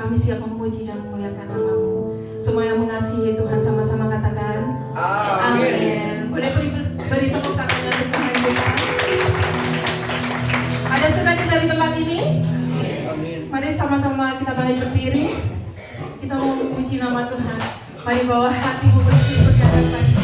Kami siap memuji dan memuliakan nama-Mu. Semua yang mengasihi Tuhan sama-sama katakan amin. Boleh beri tepuk tangannya untuk Tuhan kita. Ada sukacita di tempat ini? Amin. Mari sama-sama kita bangkit berdiri. Kita mau memuji nama Tuhan. Mari bawa hatimu bersyukur di hadapan-Nya.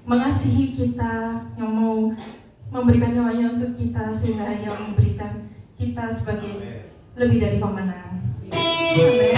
Mengasihi kita, yang mau memberikan nyawanya untuk kita, sehingga Ia memberikan kita sebagai lebih dari pemenang. Amin.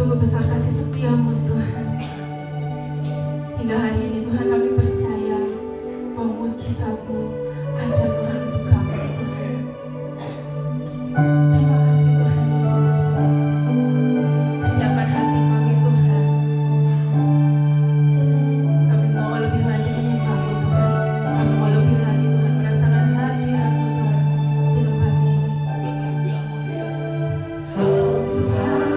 sungguh besar kasih setiamu Tuhan. Hingga hari ini Tuhan kami percaya bahwa mujizat-Mu ada Tuhan untuk kami Tuhan. Terima kasih Tuhan Yesus. Persiapkan hati kami Tuhan. Kami mau lebih lagi menyembah-Mu Tuhan. Kami mau lebih lagi Tuhan merasakan hadirat-Mu Tuhan di tempat ini. Tuhan,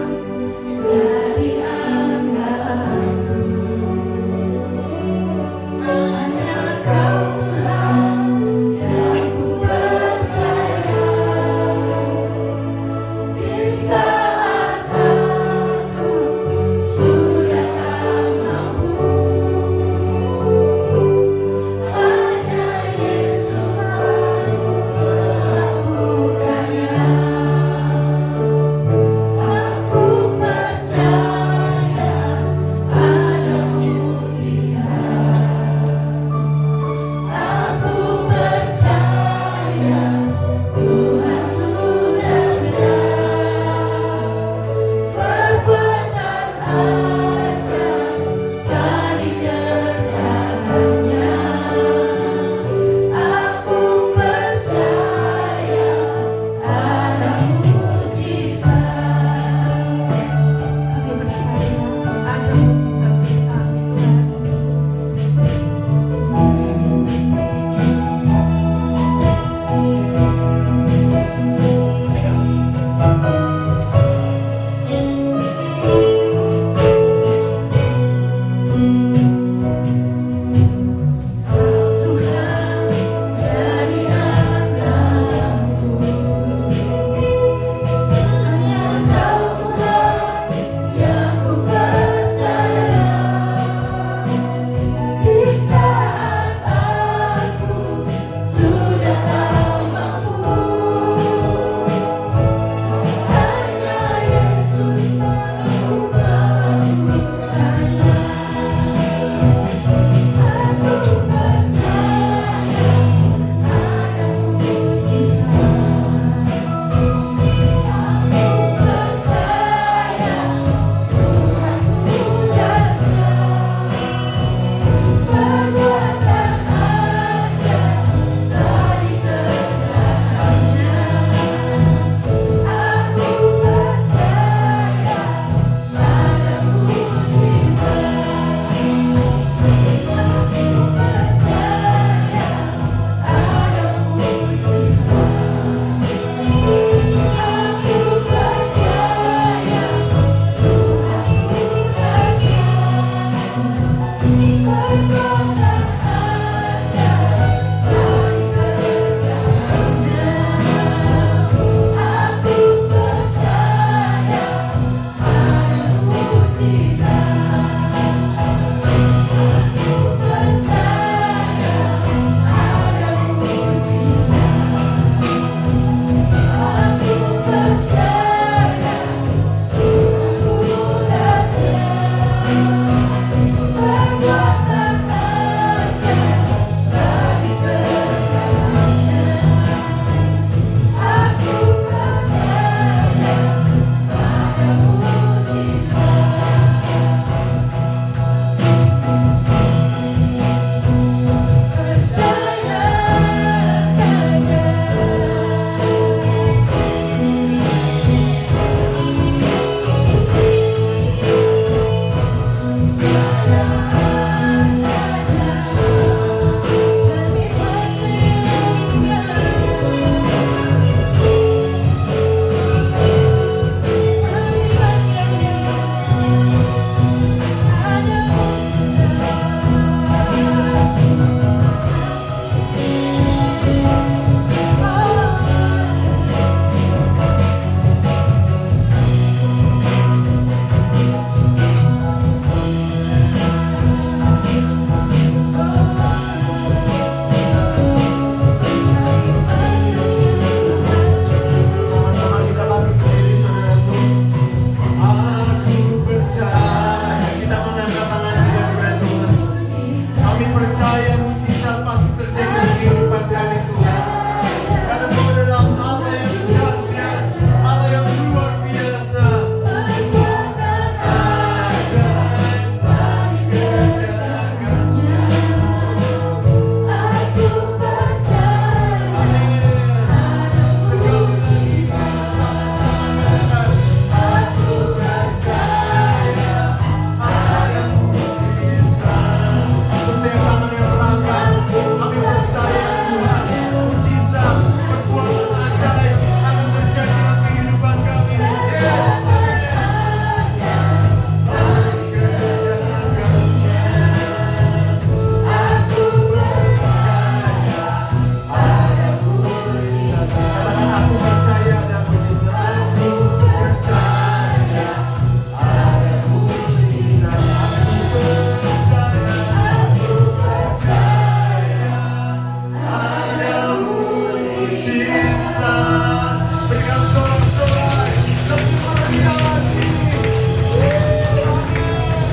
mujizat. Berikan sorak-sorai lebih meriah lagi.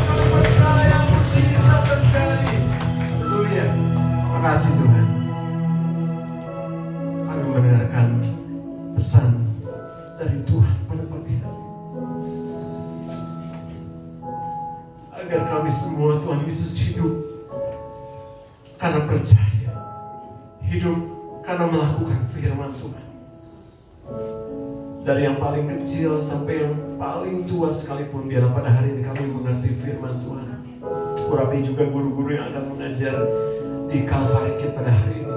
Kami percaya mujizat terjadi. Haleluya. Makasih Tuhan. Kami mendengarkan pesan dari Tuhan pada pagi hari. Agar kami semua Tuhan Yesus hidup karena percaya, hidup karena melakukan firman Tuhan. Dari yang paling kecil sampai yang paling tua sekalipun, biarlah pada hari ini kami mengerti firman Tuhan. Urapi juga guru-guru yang akan mengajar di Calvary Kids pada hari ini.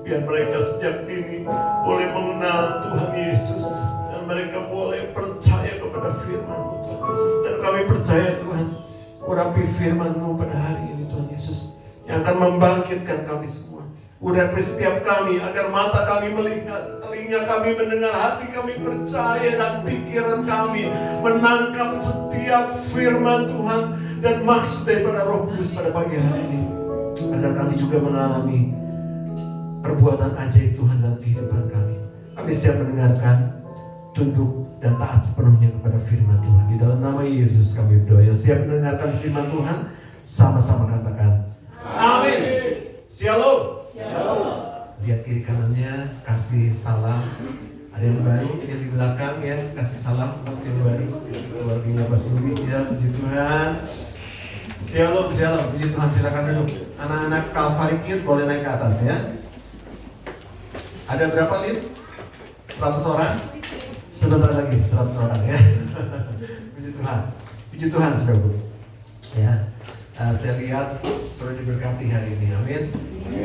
Biar mereka sejak dini boleh mengenal Tuhan Yesus, dan mereka boleh percaya kepada firman-Mu Tuhan Yesus. Dan kami percaya Tuhan, urapi firman-Mu pada hari ini Tuhan Yesus, yang akan membangkitkan kami semua. Urapi setiap kami agar mata kami melihat, telinga kami mendengar, hati kami percaya, dan pikiran kami menangkap setiap firman Tuhan dan maksud daripada Roh Kudus pada pagi hari ini. Agar kami juga mengalami perbuatan ajaib Tuhan dalam kehidupan kami. Kami siap mendengarkan, tunduk dan taat sepenuhnya kepada firman Tuhan. Di dalam nama Yesus kami berdoa. Yang siap mendengarkan firman Tuhan, sama-sama katakan amin. Shalom. Lihat kiri kanannya, kasih salam. Ada yang baru, yang di belakang ya, kasih salam buat yang baru. Keluarganya Pak Suri ya, puji Tuhan. Shalom, puji Tuhan. Silakan duduk. Anak-anak Calvary Kids boleh naik ke atas ya. Ada berapa Lin? 100 orang? Sebentar lagi 100 orang ya. Puji Tuhan saudara. Ya, saya lihat saudara diberkati hari ini, amin.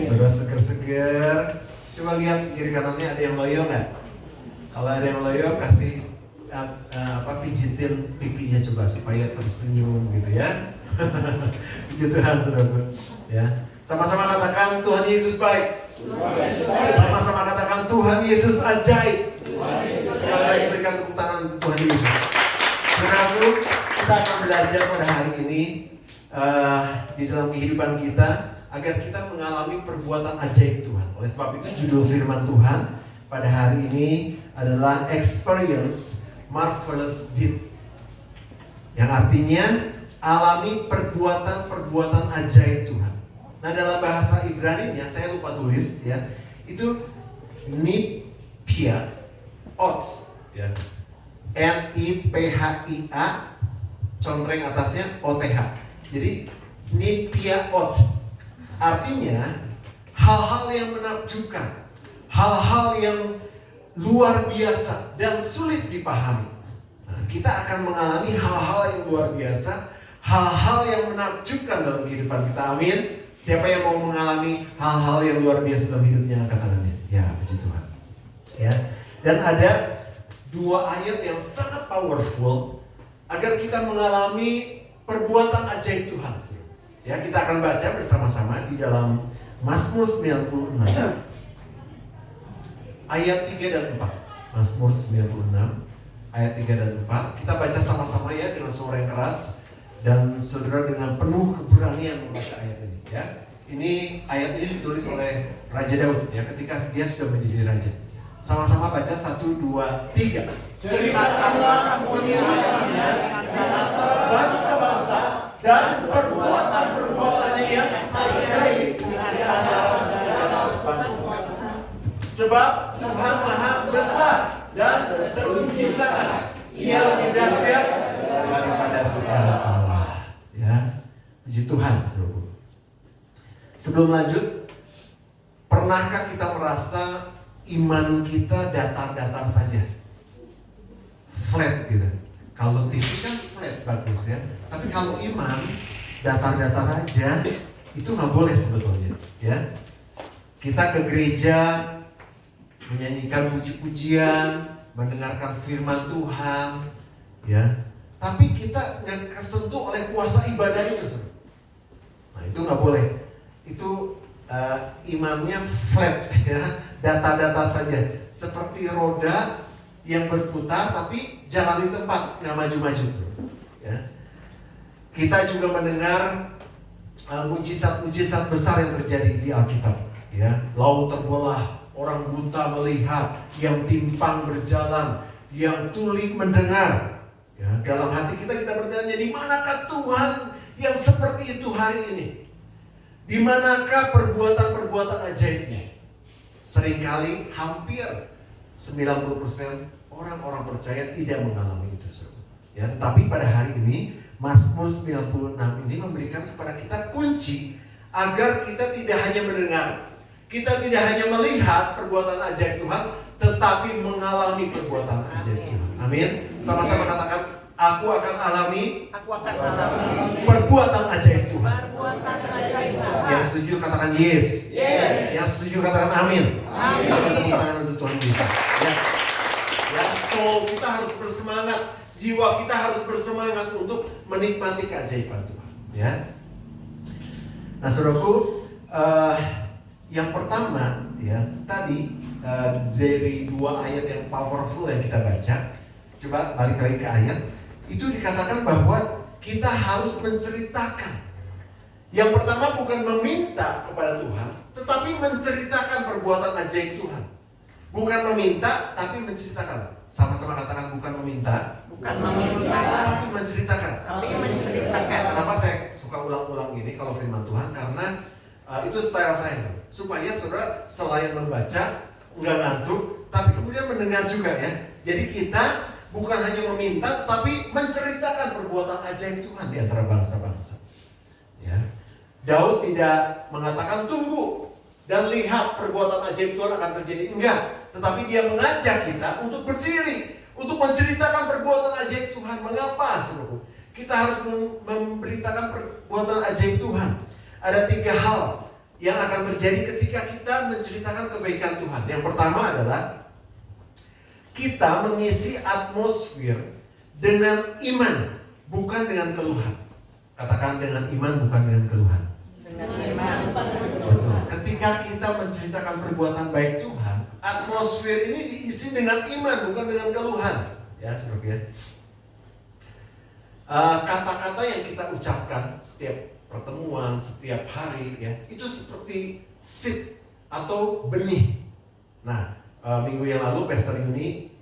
Saudara seger-seger. Coba lihat kiri kanannya, ada yang loyo nggak? Kalau ada yang loyo, kasih pijitin pipinya coba supaya tersenyum gitu ya. Puji Tuhan saudara. Ya, sama-sama katakan Tuhan Yesus baik. Sama-sama katakan Tuhan Yesus ajaib. Sekali lagi berikan tepuk tangan untuk Tuhan Yesus. Saudaraku, kita akan belajar pada hari ini di dalam kehidupan kita agar kita mengalami perbuatan ajaib Tuhan. Oleh sebab itu judul firman Tuhan pada hari ini adalah Experience Marvelous Deed, yang artinya alami perbuatan-perbuatan ajaib Tuhan. Nah, dalam bahasa Ibrani-nya saya lupa tulis ya, itu nipia ot ya, NIPHIA contreng atasnya OTH. Jadi nipia ot artinya hal-hal yang menakjubkan, hal-hal yang luar biasa dan sulit dipahami. Nah, kita akan mengalami hal-hal yang luar biasa, hal-hal yang menakjubkan dalam kehidupan kita, amin. Siapa yang mau mengalami hal-hal yang luar biasa dalam hidupnya, angkat tangannya. Ya, puji Tuhan. Ya. Dan ada dua ayat yang sangat powerful agar kita mengalami perbuatan ajaib Tuhan. Ya, kita akan baca bersama-sama di dalam Mazmur 96 ayat 3 dan 4. Mazmur 96 ayat 3 dan 4. Kita baca sama-sama ya dengan suara yang keras dan saudara dengan penuh keberanian membaca ayat ini. Ya, ini ayat ini ditulis oleh Raja Daud ya ketika dia sudah menjadi raja. Sama-sama baca 1, 2, 3. Ceritakanlah kemuliaannya di antara bangsa-bangsa dan perbuatan-perbuatannya yang ajaib di antara segala bangsa. Sebab Tuhan Maha Besar dan terpuji sangat. Ia lebih dahsyat daripada segala Allah. Ya, puji Tuhan, saudara. Sebelum lanjut, pernahkah kita merasa iman kita datar-datar saja? Flat gitu. Kalau TV kan flat bagus ya. Tapi kalau iman datar-datar aja, itu nggak boleh sebetulnya. Ya, kita ke gereja menyanyikan puji-pujian, mendengarkan firman Tuhan, ya. Tapi kita nggak kesentuh oleh kuasa ibadah itu. Nah, itu nggak boleh. Itu imannya flat ya, datar-datar saja, seperti roda yang berputar tapi jalan di tempat, nggak maju-maju ya. Kita juga mendengar mujizat-mujizat besar yang terjadi di Alkitab ya. Laut terbelah, orang buta melihat, yang timpang berjalan, yang tuli mendengar. Ya, dalam hati kita bertanya, di manakah Tuhan yang seperti itu hari ini? Di manakah perbuatan-perbuatan ajaibnya? Seringkali hampir 90% orang-orang percaya tidak mengalami itu. Ya, tetapi pada hari ini Mazmur 96 ini memberikan kepada kita kunci agar kita tidak hanya mendengar, kita tidak hanya melihat perbuatan ajaib Tuhan, tetapi mengalami perbuatan ajaib Tuhan. Amin. Sama-sama katakan, aku akan alami perbuatan ajaib Tuhan. Yang setuju katakan yes. Yang setuju katakan amin. Kita tepuk tangan untuk Tuhan Yesus. Ya, so kita harus bersemangat, jiwa kita harus bersemangat untuk menikmati keajaiban Tuhan. Ya. Nah, saudaraku, yang pertama ya tadi dari 2 ayat yang powerful yang kita baca, coba balik lagi ke ayat. Itu dikatakan bahwa kita harus menceritakan. Yang pertama bukan meminta kepada Tuhan, tetapi menceritakan perbuatan ajaib Tuhan. Bukan meminta, tapi menceritakan. Sama-sama katakan, bukan meminta, tapi menceritakan. Kenapa saya suka ulang-ulang ini kalau firman Tuhan? Karena itu style saya, supaya saudara selain membaca nggak ngantuk, tapi kemudian mendengar juga ya. Jadi kita bukan hanya meminta, tapi menceritakan perbuatan ajaib Tuhan di antara bangsa-bangsa. Ya. Daud tidak mengatakan tunggu dan lihat perbuatan ajaib Tuhan akan terjadi, enggak. Tetapi dia mengajak kita untuk berdiri, untuk menceritakan perbuatan ajaib Tuhan. Mengapa, saudara? Kita harus memberitakan perbuatan ajaib Tuhan. Ada 3 hal yang akan terjadi ketika kita menceritakan kebaikan Tuhan. Yang pertama adalah kita mengisi atmosfer dengan iman, bukan dengan keluhan. Katakan, dengan iman, bukan dengan keluhan. Dengan iman. Betul. Ketika kita menceritakan perbuatan baik Tuhan, atmosfer ini diisi dengan iman, bukan dengan keluhan. Ya, saudara. Kata-kata yang kita ucapkan setiap pertemuan, setiap hari, ya, itu seperti seed atau benih. Nah, minggu yang lalu Pastor Yuni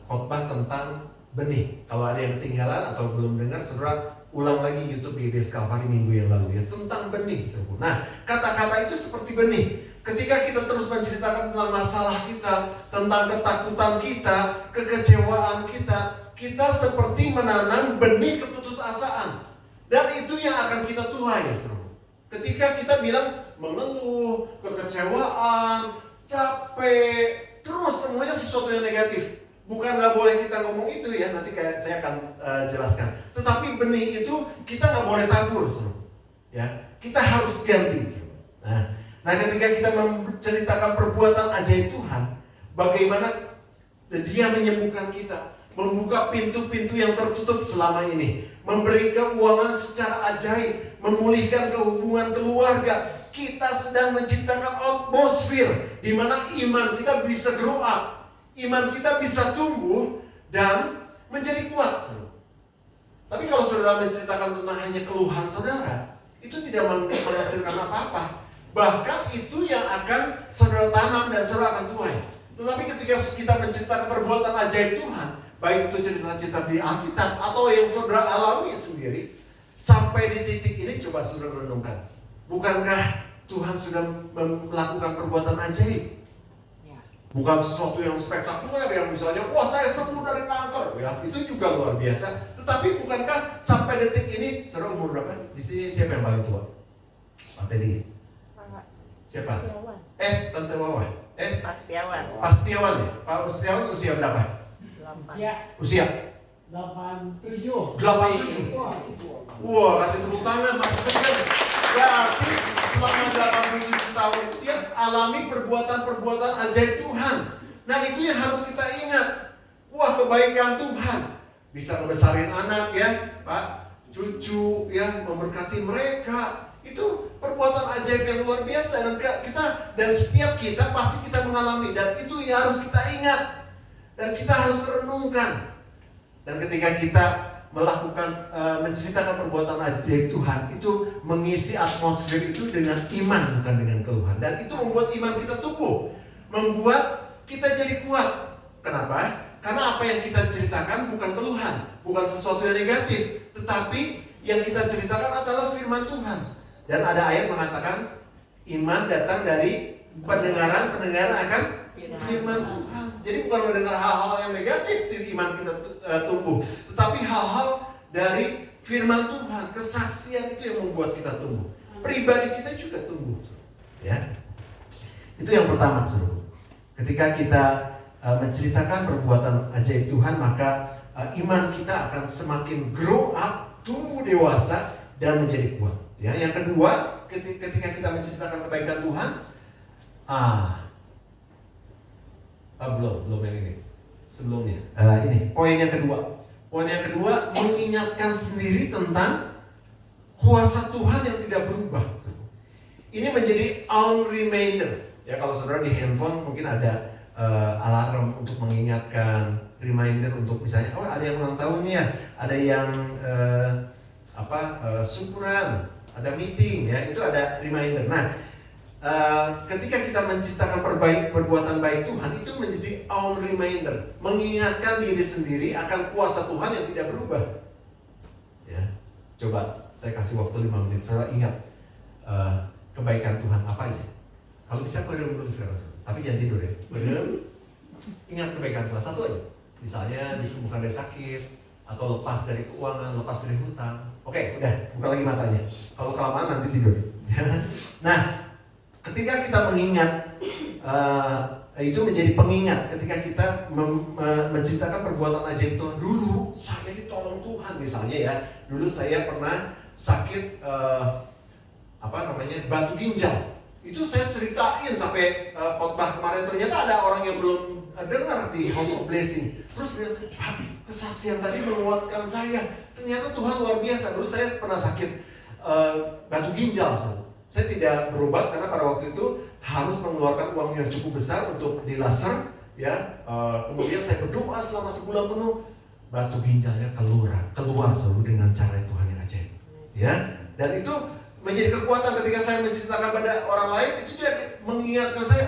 khotbah tentang benih. Kalau ada yang ketinggalan atau belum dengar, saudara ulang lagi YouTube GBS Calvary minggu yang lalu ya, tentang benih. Nah, kata-kata itu seperti benih. Ketika kita terus menceritakan tentang masalah kita, tentang ketakutan kita, kekecewaan kita, kita seperti menanam benih keputusasaan. Dan itu yang akan kita tuai ya, saudara. Ketika kita bilang mengeluh, kekecewaan, capek, terus semuanya sesuatu yang negatif. Bukan nggak boleh kita ngomong itu ya, nanti saya akan jelaskan. Tetapi benih itu kita nggak boleh tabur, ya. Kita harus ganti. Nah, ketika kita menceritakan perbuatan ajaib Tuhan, bagaimana Dia menyembuhkan kita, membuka pintu-pintu yang tertutup selama ini, memberi keuangan secara ajaib, memulihkan kehubungan keluarga. Kita sedang menciptakan atmosfer di mana iman kita bisa grow up. Iman kita bisa tumbuh dan menjadi kuat. Tapi kalau saudara menceritakan tentang hanya keluhan saudara, itu tidak menghasilkan apa-apa. Bahkan itu yang akan saudara tanam dan saudara akan tuai. Tetapi ketika kita menceritakan perbuatan ajaib Tuhan, baik itu cerita-cerita di Alkitab atau yang saudara alami sendiri, sampai di titik ini coba saudara renungkan. Bukankah Tuhan sudah melakukan perbuatan ajaib? Bukan sesuatu yang spektakuler yang misalnya, wah saya sembuh dari kanker, ya itu juga luar biasa. Tetapi bukankah sampai detik ini, saudara umur berapa? Di sini siapa yang paling tua? Pak Teddy. Siapa? Tante Wawa. Pak Setiawan ya? Pak Setiawan usia berapa? Usia? 87. Wah, kasih tepuk tangan, masih segar. Berarti selama 87 tahun itu dia alami perbuatan-perbuatan ajaib Tuhan. Nah, itu yang harus kita ingat. Wah, kebaikan Tuhan. Bisa ngebesarin anak ya, Pak, cucu ya, memberkati mereka. Itu perbuatan ajaib yang luar biasa, dan kita dan setiap kita pasti kita mengalami, dan itu yang harus kita ingat dan kita harus renungkan. Dan ketika kita melakukan menceritakan perbuatan ajaib Tuhan, itu mengisi atmosfer itu dengan iman, bukan dengan keluhan, dan itu membuat iman kita tumbuh. membuat kita jadi kuat. Kenapa? Karena apa yang kita ceritakan bukan keluhan, bukan sesuatu yang negatif, tetapi yang kita ceritakan adalah firman Tuhan. Dan ada ayat mengatakan iman datang dari pendengaran akan firman Tuhan. Jadi bukan mendengar hal-hal yang negatif di iman kita tumbuh, tetapi hal-hal dari firman Tuhan, kesaksian itu yang membuat kita tumbuh. Pribadi kita juga tumbuh. Ya. Itu yang pertama, Saudara. Ketika kita menceritakan perbuatan ajaib Tuhan, maka iman kita akan semakin grow up, tumbuh dewasa dan menjadi kuat. Ya, yang kedua, ketika kita menceritakan kebaikan Tuhan, belum yang ini. Sebelumnya, ini poin yang kedua. Poin yang kedua, mengingatkan sendiri tentang kuasa Tuhan yang tidak berubah. Ini menjadi on reminder. Ya, kalau saudara di handphone mungkin ada alarm untuk mengingatkan, reminder untuk misalnya, ada yang ulang tahun ya, ada yang syukuran, ada meeting, ya itu ada reminder. Nah, ketika kita menciptakan perbuatan baik Tuhan, itu menjadi on reminder, mengingatkan diri sendiri akan kuasa Tuhan yang tidak berubah. Ya, coba saya kasih waktu 5 menit, saya ingat kebaikan Tuhan apa aja. Kalau bisa berem dulu sekarang, tapi jangan tidur ya. Berem, ingat kebaikan Tuhan satu aja. Misalnya disembuhkan dari sakit, atau lepas dari keuangan, lepas dari hutang. Oke, udah, buka lagi matanya. Kalau kelamaan nanti tidur. Nah, ketika kita mengingat, itu menjadi pengingat. Ketika kita menceritakan perbuatan ajaib Tuhan, dulu saya ditolong Tuhan misalnya ya. Dulu saya pernah sakit batu ginjal. Itu saya ceritain sampai khotbah kemarin, ternyata ada orang yang belum dengar di House of Blessing. Terus dia, kesaksian tadi menguatkan saya. Ternyata Tuhan luar biasa. Dulu saya pernah sakit batu ginjal. Saya tidak berobat karena pada waktu itu harus mengeluarkan uang yang cukup besar untuk di laser. Ya, kemudian saya berdoa selama sebulan penuh. Batu ginjalnya keluar selalu dengan cara Tuhan yang ajaib. Ya, dan itu menjadi kekuatan ketika saya menceritakan pada orang lain. Itu dia mengingatkan saya,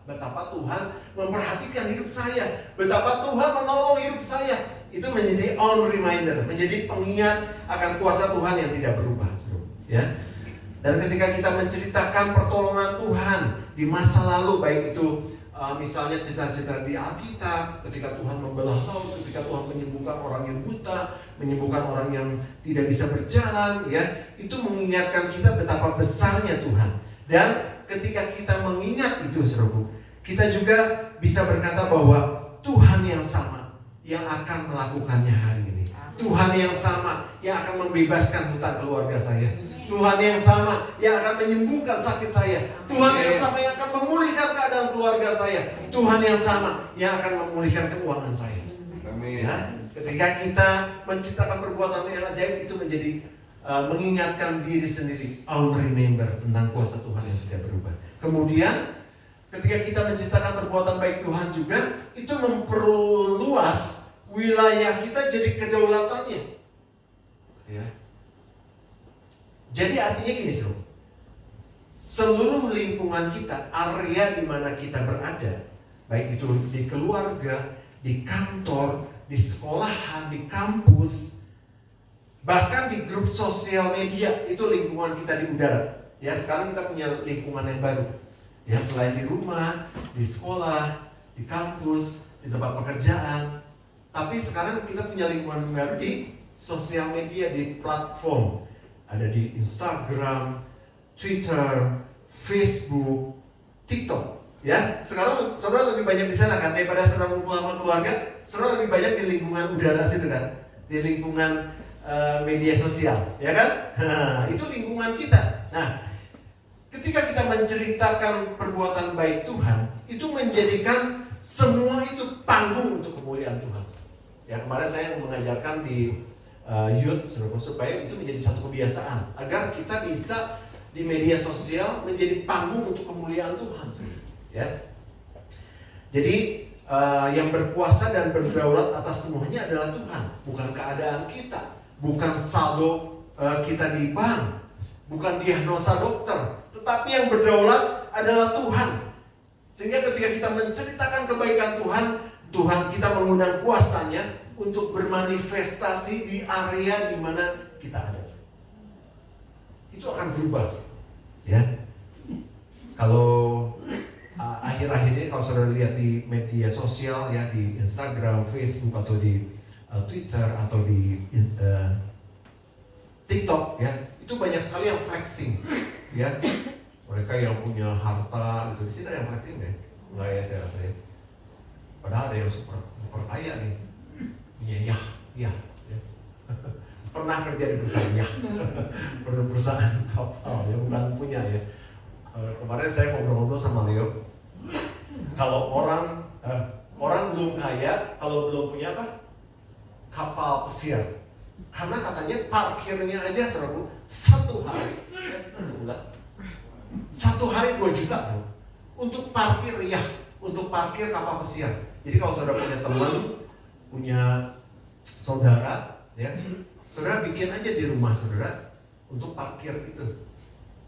betapa Tuhan memperhatikan hidup saya, betapa Tuhan menolong hidup saya. Itu menjadi on reminder, menjadi pengingat akan kuasa Tuhan yang tidak berubah. Ya. Dan ketika kita menceritakan pertolongan Tuhan di masa lalu, baik itu misalnya cerita-cerita di Alkitab, ketika Tuhan membelah laut, ketika Tuhan menyembuhkan orang yang buta, menyembuhkan orang yang tidak bisa berjalan, ya, itu mengingatkan kita betapa besarnya Tuhan. Dan ketika kita mengingat itu, saudaraku, kita juga bisa berkata bahwa Tuhan yang sama yang akan melakukannya hari ini. Tuhan yang sama yang akan membebaskan hutang keluarga saya. Tuhan yang sama yang akan menyembuhkan sakit saya. Tuhan yang sama yang akan memulihkan keadaan keluarga saya. Tuhan yang sama yang akan memulihkan keuangan saya. Amin. Ya, ketika kita menciptakan perbuatan yang ajaib, itu menjadi mengingatkan diri sendiri, remember tentang kuasa Tuhan yang tidak berubah. Kemudian ketika kita menciptakan perbuatan baik Tuhan juga, itu memperluas wilayah kita jadi kedaulatannya. Ya. Jadi artinya gini, seluruh lingkungan kita, area di mana kita berada, baik itu di keluarga, di kantor, di sekolahan, di kampus, bahkan di grup sosial media, itu lingkungan kita di udara. Ya, sekarang kita punya lingkungan yang baru. Ya, selain di rumah, di sekolah, di kampus, di tempat pekerjaan, tapi sekarang kita punya lingkungan baru di sosial media, di platform. Ada di Instagram, Twitter, Facebook, TikTok. Ya, sekarang saudara lebih banyak di sana kan daripada saudara ngumpul sama keluarga. Saudara lebih banyak di lingkungan udara situ kan, di lingkungan media sosial, ya kan? Itu lingkungan kita. Nah, ketika kita menceritakan perbuatan baik Tuhan, itu menjadikan semua itu panggung untuk kemuliaan Tuhan. Ya, kemarin saya mengajarkan di youth supaya itu menjadi satu kebiasaan agar kita bisa di media sosial menjadi panggung untuk kemuliaan Tuhan. Ya, jadi yang berkuasa dan berdaulat atas semuanya adalah Tuhan, bukan keadaan kita, bukan saldo kita di bank, bukan diagnosa dokter, tetapi yang berdaulat adalah Tuhan. Sehingga ketika kita menceritakan kebaikan Tuhan, Tuhan kita mengundang kuasanya untuk bermanifestasi di area di mana kita ada. Itu akan berubah, ya. Kalau akhir-akhir ini kalau saudara lihat di media sosial, ya, di Instagram, Facebook, atau di Twitter, atau di TikTok, ya, itu banyak sekali yang flexing, ya. Mereka yang punya harta, itu di sini ada yang flexing, ya? Enggak ya, saya rasa ya. Padahal ada yang super kaya nih, punya ya. Pernah kerja di perusahaan perusahaan kapal, ya, bukan punya, ya. Kemarin saya ngobrol-ngobrol sama Leo. Kalau orang belum kaya, kalau belum punya apa? Kapal pesiar. Karena katanya parkirnya aja, saudaraku, 1 hari, 1 bulan, 1 hari 2 juta, saudara. Untuk parkir untuk parkir kapal pesiar. Jadi kalau saudara punya teman, punya saudara, ya, saudara bikin aja di rumah saudara untuk parkir itu.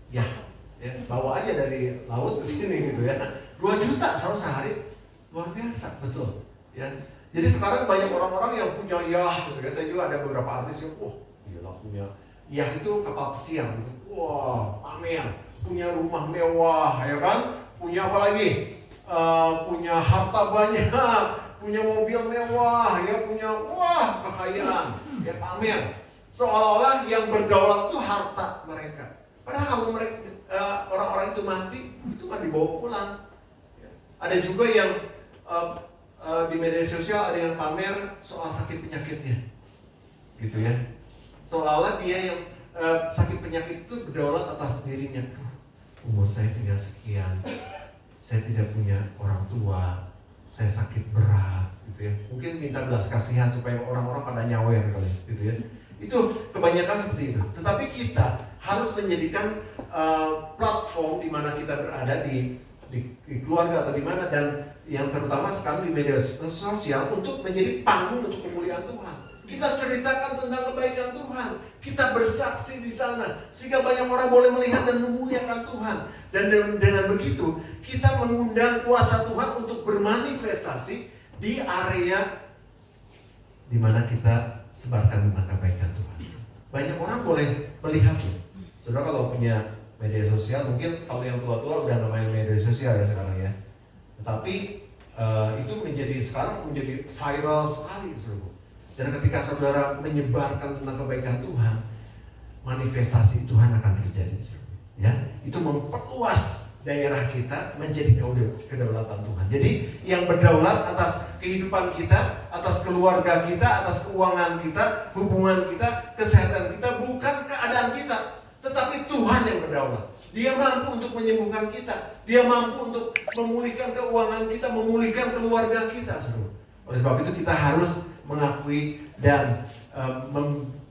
Ya, bawa aja dari laut ke sini gitu, ya. 2 juta saudara sehari, luar biasa, betul. Ya. Jadi sekarang banyak orang-orang yang punya gitu, ya. Saya juga ada beberapa artis yang, gila punya itu kapal pesiar gitu. Wah, pamer, punya rumah mewah, ya kan? Punya apa lagi? Punya harta banyak, punya mobil mewah, ya, punya kekayaan, ya, pamer. Seolah-olah yang berdaulat itu harta mereka. Padahal kalau mereka orang-orang itu mati, itu kan dibawa pulang. Ya. Ada juga yang di media sosial ada yang pamer soal sakit penyakitnya, gitu ya. Seolah-olah dia yang sakit penyakit itu berdaulat atas dirinya. Umur saya tinggal sekian, saya tidak punya orang tua, saya sakit berat, gitu ya. Mungkin minta belas kasihan supaya orang-orang pada nyawer kali, gitu ya. Itu kebanyakan seperti itu. Tetapi kita harus menjadikan platform di mana kita berada di keluarga atau di mana, dan yang terutama sekarang di media sosial, untuk menjadi panggung untuk kemuliaan Tuhan. Kita ceritakan tentang kebaikan Tuhan, kita bersaksi di sana sehingga banyak orang boleh melihat dan memuliakan Tuhan. Dan dengan begitu kita mengundang kuasa Tuhan untuk bermanifestasi di area di mana kita sebarkan tentang kebaikan Tuhan. Banyak orang boleh melihatnya. Saudara kalau punya media sosial, mungkin kalau yang tua-tua udah namanya media sosial ya sekarang ya. Tetapi itu sekarang menjadi viral sekali, saudara. Dan ketika saudara menyebarkan tentang kebaikan Tuhan, manifestasi Tuhan akan terjadi, saudara. Ya, itu memperluas daerah kita menjadi kedaulatan Tuhan. Jadi yang berdaulat atas kehidupan kita, atas keluarga kita, atas keuangan kita, hubungan kita, kesehatan kita, bukan keadaan kita, tetapi Tuhan yang berdaulat. Dia mampu untuk menyembuhkan kita, Dia mampu untuk memulihkan keuangan kita, memulihkan keluarga kita, saudara. Oleh sebab itu kita harus mengakui dan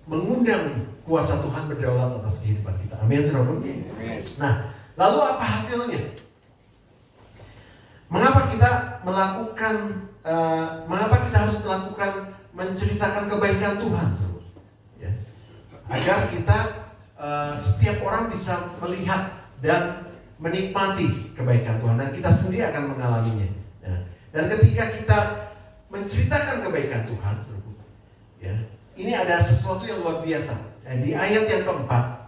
mengundang kuasa Tuhan berdaulat atas kehidupan kita. Amin, saudara. Nah, lalu apa hasilnya? Mengapa kita harus melakukan menceritakan kebaikan Tuhan, saudara? Ya. Agar kita setiap orang bisa melihat dan menikmati kebaikan Tuhan, dan kita sendiri akan mengalaminya. Nah, dan ketika kita menceritakan kebaikan Tuhan, saudara, ya, ini ada sesuatu yang luar biasa. Di ayat yang keempat,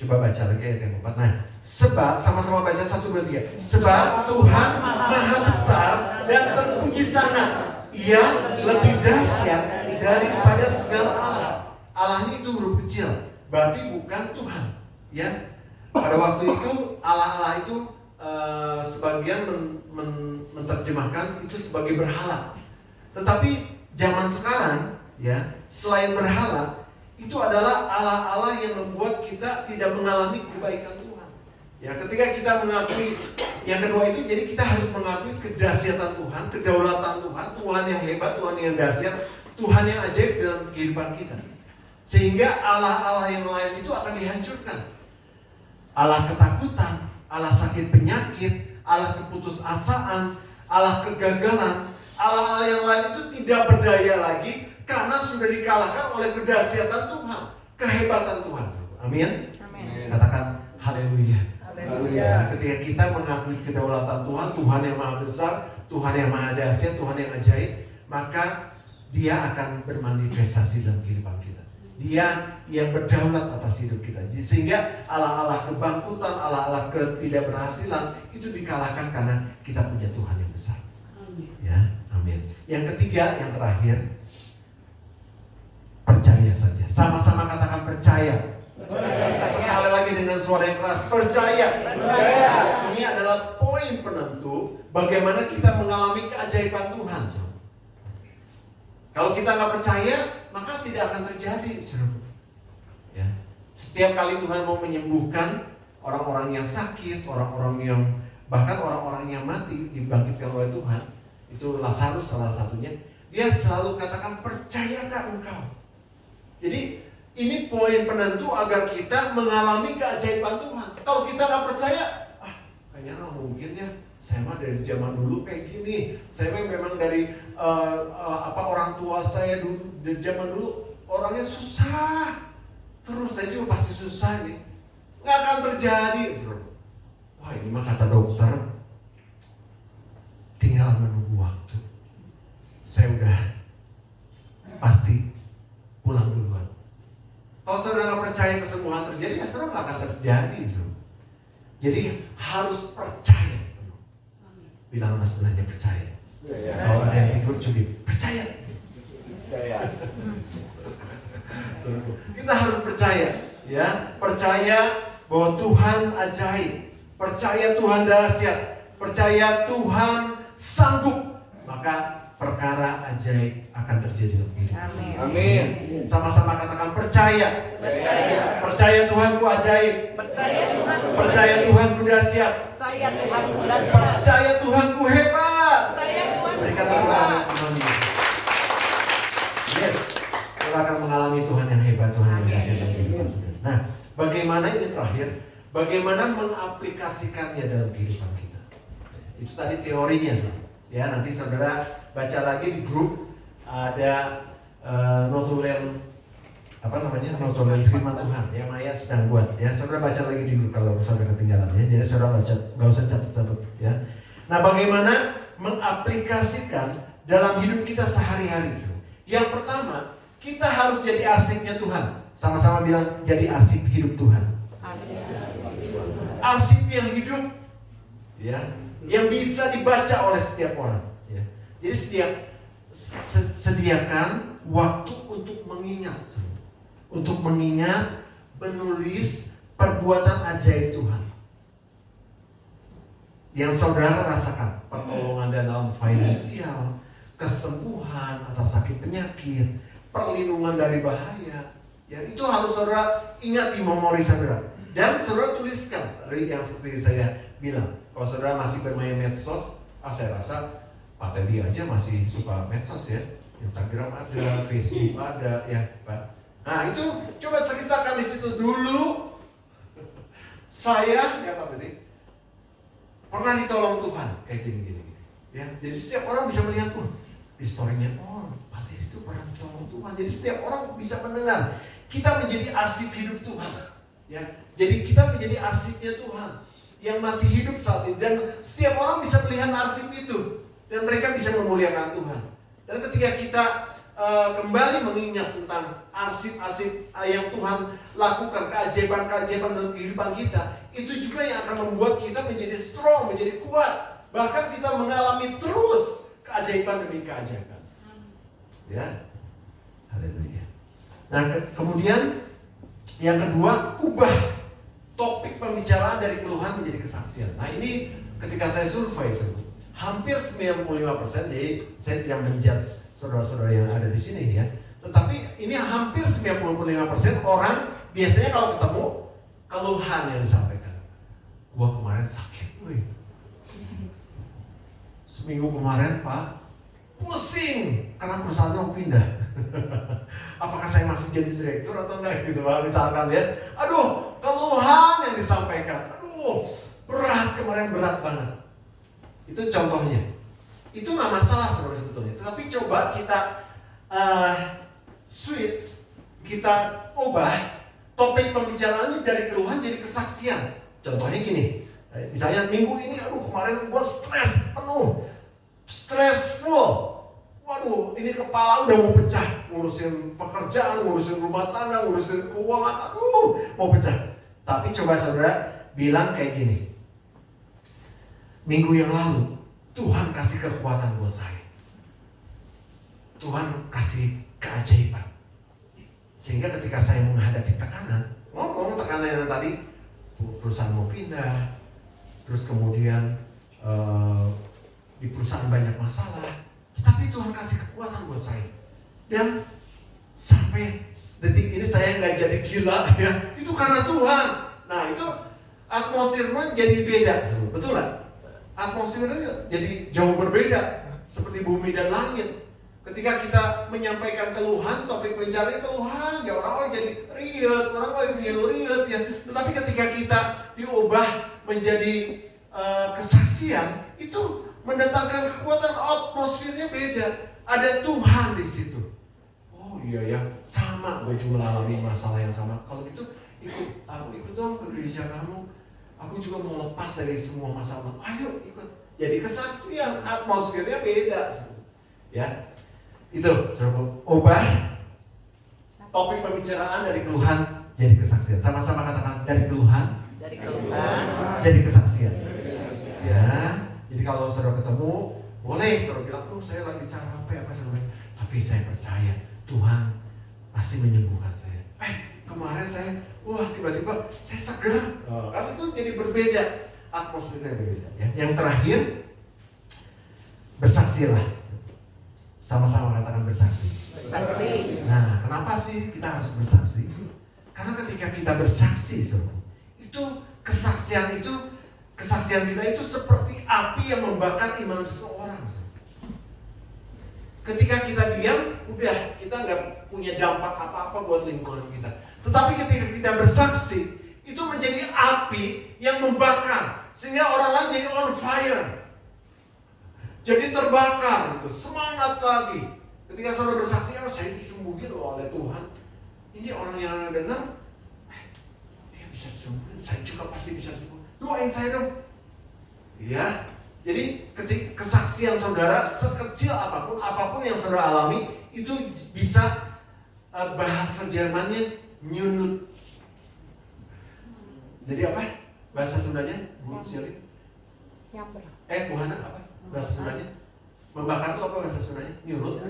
coba baca lagi ayat yang keempat. Nah, sebab, sama-sama baca 1, 2, 3. Sebab Tuhan maha besar dan terpuji sangat, Ia lebih dahsyat daripada segala Allah. Allahnya itu huruf kecil, berarti bukan Tuhan. Ya, pada waktu itu Allah itu sebagian menerjemahkan itu sebagai berhala. Tetapi zaman sekarang, ya, selain berhala, itu adalah Allah-Allah yang membuat kita tidak mengalami kebaikan Tuhan. Ya, ketika kita mengakui yang kedua itu, jadi kita harus mengakui kedahsyatan Tuhan, kedaulatan Tuhan, Tuhan yang hebat, Tuhan yang dahsyat, Tuhan yang ajaib dalam kehidupan kita. Sehingga Allah-Allah yang lain itu akan dihancurkan. Allah ketakutan, Allah sakit penyakit, Allah keputusasaan, Allah kegagalan, Allah-Allah yang lain itu tidak berdaya lagi karena sudah dikalahkan oleh kedahsyatan Tuhan, kehebatan Tuhan. Amin. Amin. Katakan haleluya. Ya, ketika kita mengakui kedaulatan Tuhan, Tuhan yang maha besar, Tuhan yang maha dahsyat, Tuhan yang ajaib, maka Dia akan bermanifestasi dalam kehidupan kita. Dia yang berdaulat atas hidup kita. Sehingga Allah-Allah kebangkutan, Allah-Allah ketidakberhasilan itu dikalahkan karena kita punya Tuhan yang besar. Ya, amin. Yang ketiga, yang terakhir, percaya saja. Sama-sama katakan percaya. Sekali lagi dengan suara yang keras, percaya. Ini adalah poin penentu bagaimana kita mengalami keajaiban Tuhan. Kalau kita nggak percaya, maka tidak akan terjadi. Ya. Setiap kali Tuhan mau menyembuhkan orang-orang yang sakit, orang-orang yang bahkan orang-orang yang mati dibangkitkan oleh Tuhan, itu Lazarus salah satunya. Dia selalu katakan, percayakah engkau? Jadi ini poin penentu agar kita mengalami keajaiban Tuhan. Kalau kita nggak percaya, kayaknya nggak mungkin ya. Saya mah dari zaman dulu kayak gini. Saya memang dari orang tua saya dulu dari zaman dulu orangnya susah. Terus saya juga pasti susah nih. Nggak akan terjadi. Wah, ini mah kata dokter, tinggal menunggu waktu. Saya udah pasti pulang duluan. Kalau saudara nggak percaya kesembuhan terjadi, ya saudara nggak akan terjadi. Jadi harus percaya. Bilang mas sebenarnya percaya. Kalau ada yang tidur juga percaya. Kita harus percaya, ya, percaya bahwa Tuhan ajaib, percaya Tuhan dahsyat, percaya Tuhan sanggup, maka perkara ajaib akan terjadi dalam hidup kita. Amin. Sama-sama katakan percaya. Percaya Tuhanku ajaib. Percaya Tuhanku dahsyat. Percaya Tuhanku hebat. Berikan tepuk tangan Tuhan. Yes, kita akan mengalami Tuhan yang hebat, Tuhan yang dahsyat dalam kehidupan saudara. Nah, bagaimana ini terakhir? Bagaimana mengaplikasikannya dalam kehidupan kita? Itu tadi teorinya sih. Ya, nanti saudara baca lagi di grup ada notulen notulen firman Tuhan yang Maya sedang buat. Ya, saudara baca lagi di grup kalau saudara ketinggalan ya. Jadi saudara baca, nggak usah catat-catat ya. Nah, bagaimana mengaplikasikan dalam hidup kita sehari-hari? Yang pertama, kita harus jadi arsipnya Tuhan. Sama-sama bilang jadi arsip hidup Tuhan. Arsip yang hidup, ya, yang bisa dibaca oleh setiap orang. Ya. Jadi sediakan waktu untuk mengingat, menulis perbuatan ajaib Tuhan yang saudara rasakan, pertolongan dalam finansial, kesembuhan atas sakit penyakit, perlindungan dari bahaya. Ya, itu harus saudara ingat di memori saudara. Dan saudara tuliskan, yang seperti saya bilang. Kalau saudara masih bermain medsos, saya rasa Pak Teddy aja masih suka medsos ya. Instagram ada, Facebook ada, ya Pak. Nah itu coba ceritakan di situ dulu. Saya, ya Pak Teddy, pernah ditolong Tuhan kayak gini. Ya, jadi setiap orang bisa melihat pun di story-nya, Pak Teddy itu pernah ditolong Tuhan. Jadi setiap orang bisa mendengar. Kita menjadi arsip hidup Tuhan. Ya, jadi kita menjadi arsipnya Tuhan yang masih hidup saat ini, dan setiap orang bisa melihat arsip itu dan mereka bisa memuliakan Tuhan. Dan ketika kita kembali mengingat tentang arsip-arsip yang Tuhan lakukan, keajaiban-keajaiban dalam kehidupan kita, itu juga yang akan membuat kita menjadi strong, menjadi kuat, bahkan kita mengalami terus keajaiban demi keajaiban. Ya, haleluya. Nah, kemudian yang kedua, ubah topik pembicaraan dari keluhan menjadi kesaksian. Nah, ini ketika saya survei, hampir 95%, jadi saya tidak menjudge saudara-saudara yang ada di sini ya. Tetapi ini hampir 95% orang biasanya kalau ketemu keluhan yang disampaikan. Gua kemarin sakit, seminggu kemarin Pak, pusing karena perusahaan mau pindah. Apakah saya masih jadi direktur atau enggak gitu Pak, misalkan ya. Aduh, keluhan yang disampaikan. Aduh, berat kemarin, berat banget. Itu contohnya. Itu nggak masalah saudara sebetulnya. Tetapi coba kita switch, kita ubah topik pembicaraannya dari keluhan jadi kesaksian. Contohnya gini, misalnya minggu ini, aduh kemarin gue stres penuh, stressful. Waduh, ini kepala udah mau pecah, ngurusin pekerjaan, ngurusin rumah tangga, ngurusin keuangan, aduh mau pecah. Tapi coba saudara bilang kayak gini, minggu yang lalu Tuhan kasih kekuatan buat saya, Tuhan kasih keajaiban, sehingga ketika saya menghadapi tekanan, ngomong tekanan yang tadi, perusahaan mau pindah, terus kemudian di perusahaan banyak masalah, tapi Tuhan kasih kekuatan buat saya. Dan sampai detik ini saya nggak jadi gila ya. Itu karena Tuhan. Nah itu atmosfernya jadi beda. Betul nggak? Atmosfernya jadi jauh berbeda. Seperti bumi dan langit. Ketika kita menyampaikan keluhan, topik mencari keluhan, ya orang-orang jadi riut, orang-orang mengeluh riut ya. Tetapi ketika kita diubah menjadi kesaksian, itu mendatangkan kekuatan, atmosfernya beda. Ada Tuhan di situ. Oh iya ya, sama, gue juga mengalami masalah yang sama. Kalau gitu, ikut dong ke gereja kamu. Aku juga mau lepas dari semua masalah. Ayo ikut. Jadi kesaksian, atmosfernya beda. Ya, itu ubah topik pembicaraan dari keluhan jadi kesaksian. Sama-sama katakan, dari keluhan jadi kesaksian. Ya. Jadi kalau saudara ketemu, boleh saudara bilang, saya lagi capek apa segala macam. Tapi saya percaya Tuhan pasti menyembuhkan saya. Kemarin saya, tiba-tiba saya segar. Kan itu jadi berbeda, atmosfernya berbeda. Ya. Yang terakhir, bersaksilah. Sama-sama katakan bersaksi. Nah, kenapa sih kita harus bersaksi? Karena ketika kita bersaksi, saudara, itu kesaksian kita itu seperti api yang membakar iman seseorang. Ketika kita diam, udah kita nggak punya dampak apa-apa buat lingkungan kita. Tetapi ketika kita bersaksi, itu menjadi api yang membakar, sehingga orang lain jadi on fire, jadi terbakar, gitu, semangat lagi. Ketika saudara bersaksi, saya disembuhin oleh Tuhan. Ini orang yang dengar, dia bisa disembuhin, saya juga pasti bisa disembuhin. Doain saya dong. Ya, jadi kesaksian saudara sekecil apapun yang saudara alami, itu bisa bahasa Jermannya nyunut. Jadi apa? Bahasa Sundanya? Bu Cilik? Buhana apa? Bahasa Sundanya? Membakar itu apa bahasa Sundanya? Nyulut.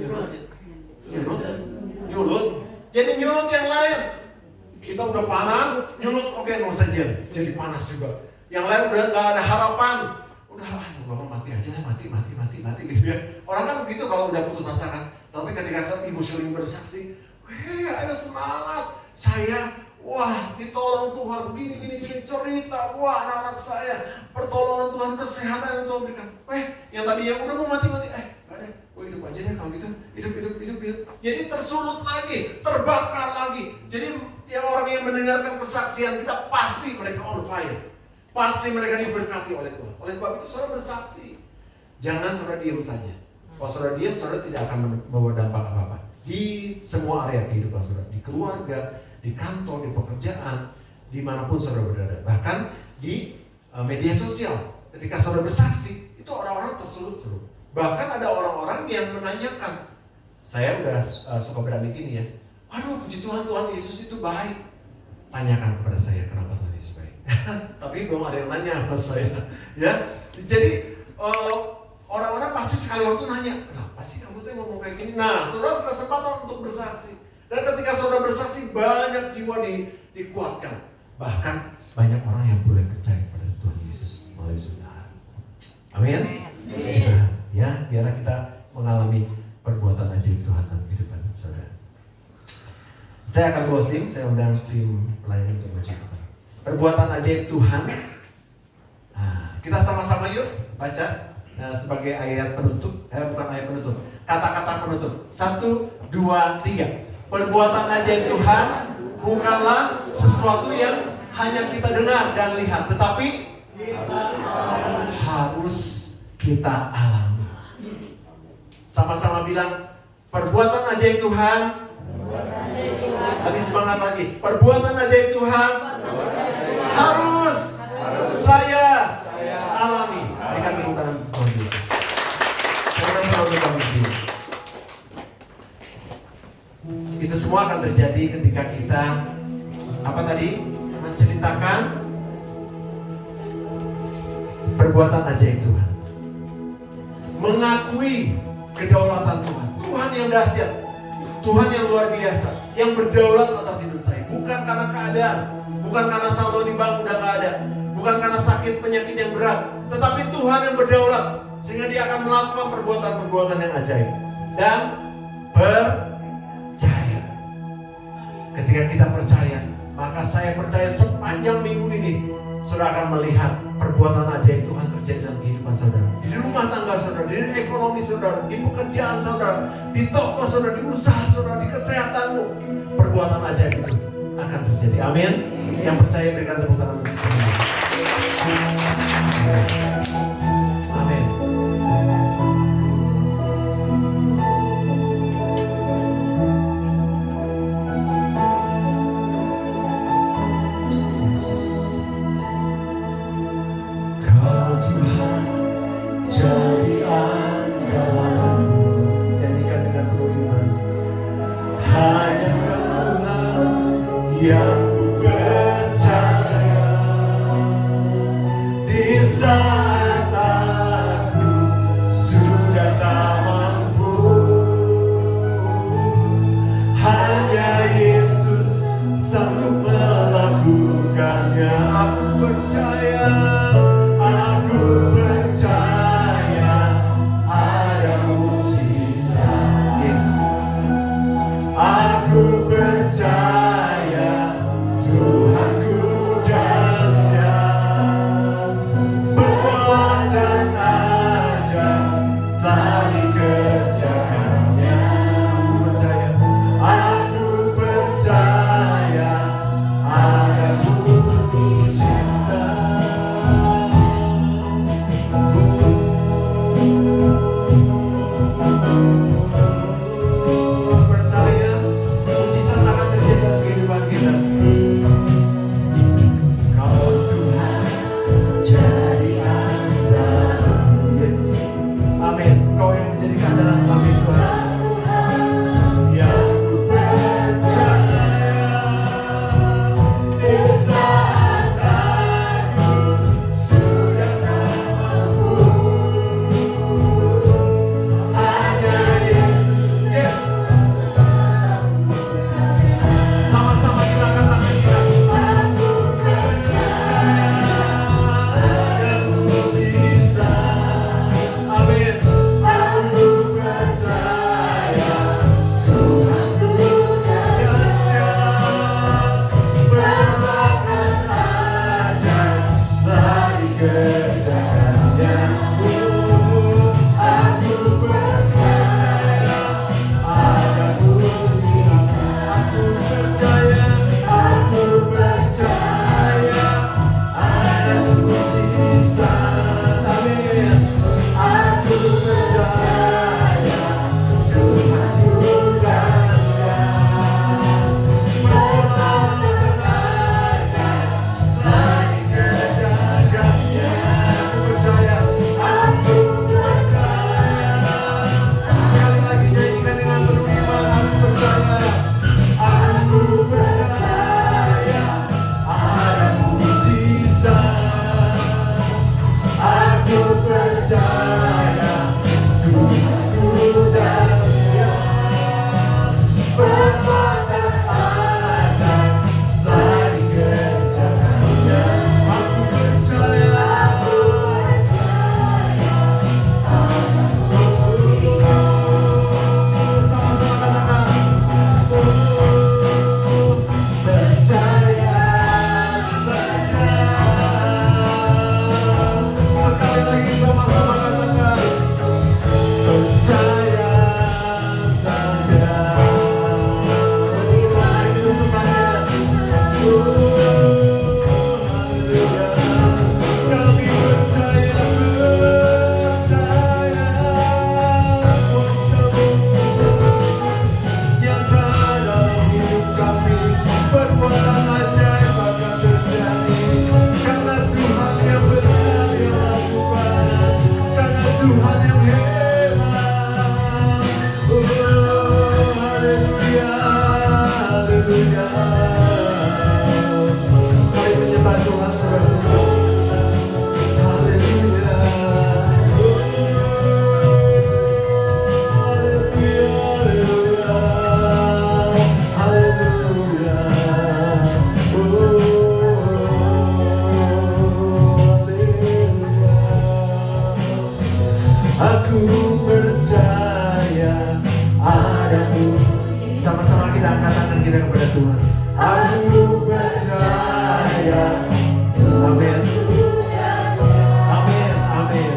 Jadi nyulut yang lain. Kita udah panas, nyulut, oke, mau saja. Jadi panas juga. Yang lain udah gak ada harapan. Udah, Bapak mati aja, mati gitu ya. Orang kan begitu kalau udah putus asa kan. Tapi ketika Ibu Syuling bersaksi, ayo semangat. Saya, ditolong Tuhan, gini, cerita. Anak-anak saya, pertolongan Tuhan, kesehatan yang Tuhan berikan. Yang tadinya udah mau mati, gak ada. Hidup aja deh kalau gitu. Hidup. Jadi tersulut lagi, terbakar lagi. Jadi yang orang yang mendengarkan kesaksian kita, pasti mereka on fire. Pasti mereka diberkati oleh Tuhan. Oleh sebab itu saudara bersaksi. Jangan saudara diam saja. Kalau saudara diam, saudara tidak akan membawa dampak apa-apa. Di semua area kehidupan saudara. Di keluarga, di kantor, di pekerjaan, dimanapun saudara berada. Bahkan di media sosial. Ketika saudara bersaksi, itu orang-orang tersulut. Bahkan ada orang-orang yang menanyakan. Saya udah suka berani gini ya. Puji Tuhan, Tuhan Yesus itu baik. Tanyakan kepada saya, kenapa Tuhan Yesus baik? Tapi belum ada yang nanya sama saya. Ya, jadi orang-orang pasti sekali waktu nanya, kenapa sih kamu tuh ngomong kayak gini? Nah, saudara kesempatan untuk bersaksi. Dan ketika saudara bersaksi, banyak jiwa dikuatkan. Bahkan banyak orang yang boleh percaya pada Tuhan Yesus melalui saudara. Amin. Kita, ya, biarlah kita mengalami perbuatan ajaib Tuhan dalam kehidupan saudara. Saya akan closing, saya undang tim pelayan untuk baca perbuatan ajaib Tuhan. Kita sama-sama yuk baca sebagai ayat penutup, bukan ayat penutup, kata-kata penutup. 1, 2, 3. Perbuatan ajaib Tuhan bukanlah sesuatu yang hanya kita dengar dan lihat, tetapi harus kita alami. Sama-sama bilang, perbuatan ajaib Tuhan. Lebih semangat lagi. Perbuatan ajaib Tuhan harus saya alami. Berikan tepuk tangan Tuhan Yesus. Karena selalu kita berdiri. Itu semua akan terjadi ketika kita apa tadi? Menceritakan perbuatan ajaib Tuhan. Mengakui kedaulatan Tuhan. Tuhan yang dahsyat. Tuhan yang luar biasa. Yang berdaulat atas hidup saya. Bukan karena keadaan. Bukan karena saldo di bank udah gak ada. Bukan karena sakit penyakit yang berat. Tetapi Tuhan yang berdaulat. Sehingga dia akan melakukan perbuatan-perbuatan yang ajaib. Dan percaya. Ketika kita percaya, maka saya percaya sepanjang minggu ini saudara akan melihat perbuatan ajaib Tuhan terjadi dalam kehidupan saudara. Di rumah tangga saudara, di ekonomi saudara, di pekerjaan saudara, di toko saudara, di usaha saudara, di kesehatanmu. Perbuatan ajaib itu akan terjadi. Amin. Yang percaya berikan tepuk tangan untuk Tuhan Yesus. Amin. Jadi andalanku, nyanyikan dengan penuh iman. Hanya Kau Tuhan yang ku percaya. Di sana Tuhan yang hebat. Oh, haleluya, haleluya. Mari menyembah Tuhan saudara. Haleluya. Aku percaya ada mujizat. Sama-sama kita angkat tangan kita kepada Tuhan. Aku percaya. Amin. Amin. Amin.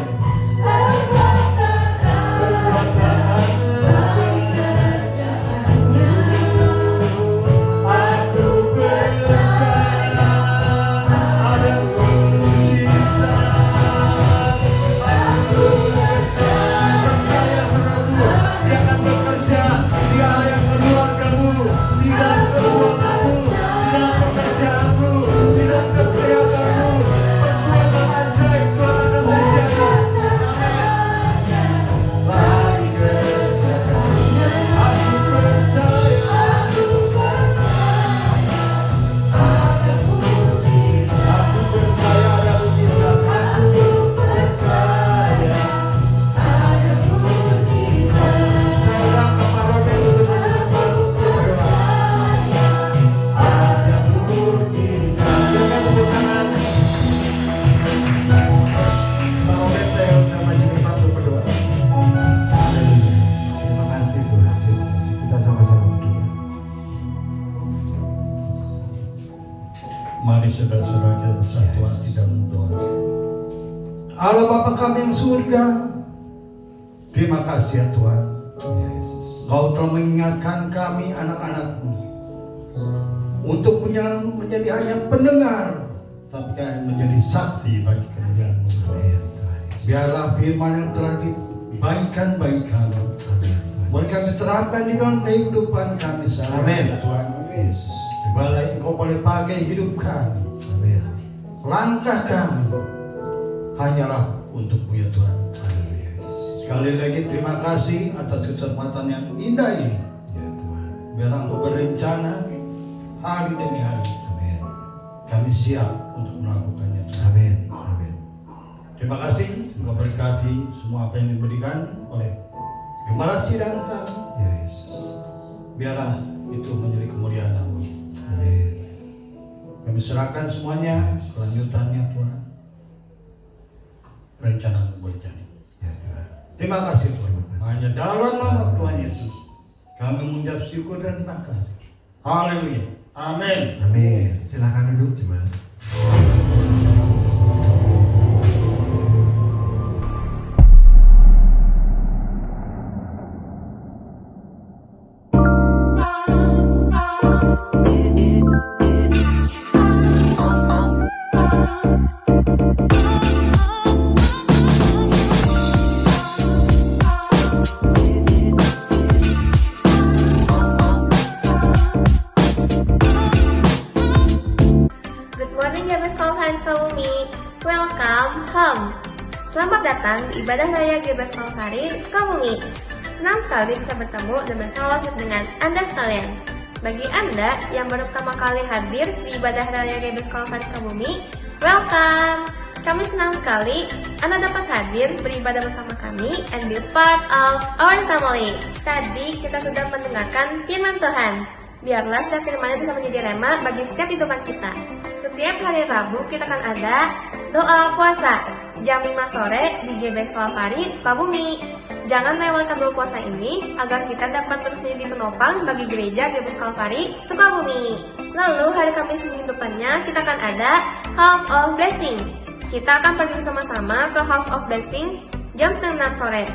Aku percaya ada mujizat. Aku percaya saudaraku, Dia akan bekerja di area keluargamu, di dalam keuanganmu, di dalam pekerjaanmu, di dalam kesehatanmu. Perbuatan ajaib Tuhan akan terjadi. Amin. Lagi kerjakannya. Aku percaya. Aku percaya ada mujizat. Aku percaya. Seorang kepala untuk maju depan berdoa. Ada mujizat. Berikan tepuk tangan. Kalau saya udah maju ke depan untuk berdoa. Haleluya. Terima kasih Tuhan. Terima kasih. Kita sama-sama berdoa. Mari saudara-saudara kita bersatu hati dalam doa. Allah Bapa kami yang surga, terima kasih ya Tuhan. Ya Yesus. Kau telah mengingatkan kami anak-anak-Mu untuk menjadi hanya pendengar, tapi kami menjadi saksi bagi kemuliaan-Mu. Amin. Tuhan Yesus. Biarlah firman yang telah dibagikan bagi kami, Amin. Tuhan boleh kami terapkan di dalam kehidupan kami sehari-hari Amin. ya Tuhan. Yesus. Biarlah Engkau boleh pakai hidup kami. Amin. Langkah kami hanyalah untuk-Mu ya Tuhan. Haleluya Yesus. Sekali lagi terima kasih atas kesempatan yang indah ini. Ya Tuhan. Biar Engkau berencana hari demi hari. Amin. Kami siap untuk melakukannya Tuhan. Amin. Amin. Terima kasih. Memberkati semua apa yang diberikan oleh Gembala sidang kami. Ya Yesus. Biarlah itu menjadi kemuliaan Nama. Amin. Kami serahkan semuanya kelanjutannya Tuhan. Rencana-Mu boleh jadi. Ya Tuhan. Terima kasih Tuhan. Terima kasih. Hanya dalam nama Tuhan Yesus kami mengucap syukur dan terima kasih. Haleluya. Amin. Amin. Silakan duduk jemaat. Good morning GBS Conference Sukabumi. Welcome home. Selamat datang di ibadah raya GBS Conference Sukabumi. Senang sekali bisa bertemu dan berfellowship dengan Anda sekalian. Bagi Anda yang baru pertama kali hadir di ibadah raya GBS Conference Sukabumi, welcome. Kami senang sekali Anda dapat hadir beribadah bersama kami and be part of our family. Tadi kita sudah mendengarkan firman Tuhan. Biarlah setiap firman-Nya bisa menjadi rema bagi setiap kehidupan kita. Setiap hari Rabu kita akan ada doa puasa jam 5 sore di GBS Kalvari Sukabumi. Jangan lewatkan doa puasa ini agar kita dapat terus menjadi penopang bagi gereja GBS Kalvari Sukabumi. Lalu hari Kamis minggu depannya kita akan ada House of Blessing. Kita akan pergi bersama-sama ke House of Blessing jam 9 sore.